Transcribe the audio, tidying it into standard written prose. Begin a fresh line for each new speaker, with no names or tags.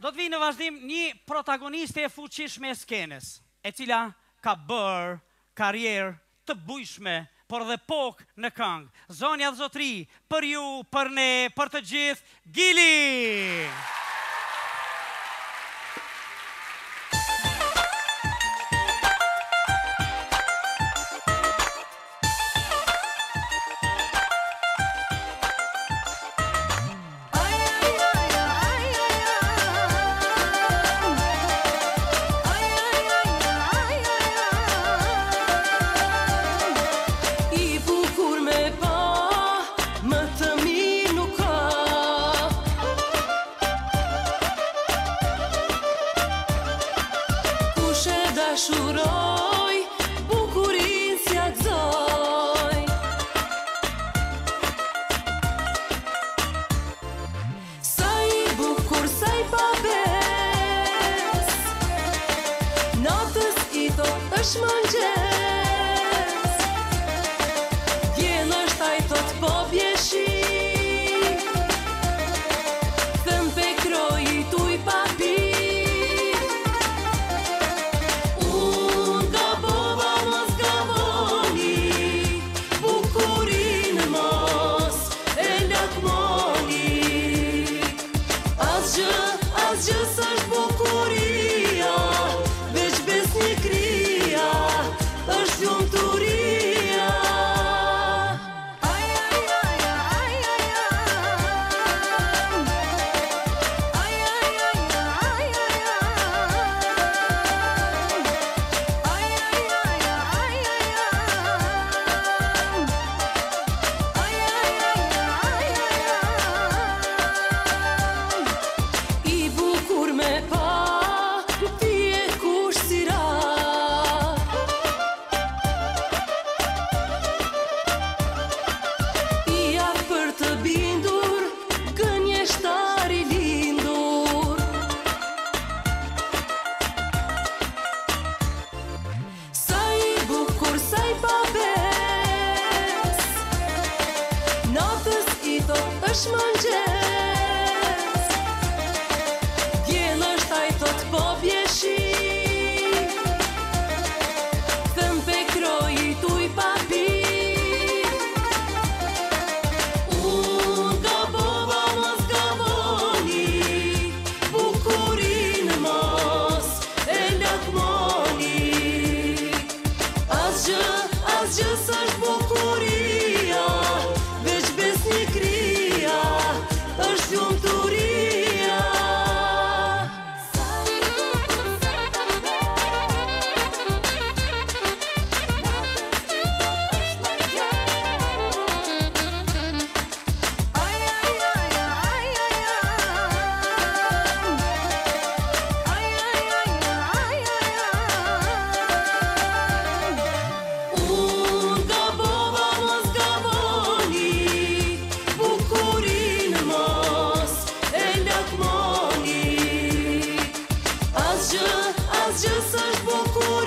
Do të vi në vazhdim një protagoniste e fuqishme e skenës, e cila ka bërë karrierë të bujshme, por dhe pok në këngë. Zonja dhe zotri, për ju, për ne, për të gjithë, Gili!
Shuroj, bukurin si akzoj. Sa i bukur, sa i pabes, natës i thot është mëngjes, djel është a i thot po bjeshi, thëm pe kroj i tuj papi. Asgjë s'është bukuria, veç besnikria, është lumturia. Është mëngjes, djel është a i thot po bjeshi, thëm pe kroj i tuj papi. Unë gabova mos gaboni, bukurin mos e lakmoni. Asgjë s'është bukuria, veç besnikria, është lumturia. Asgjë s'është bukur.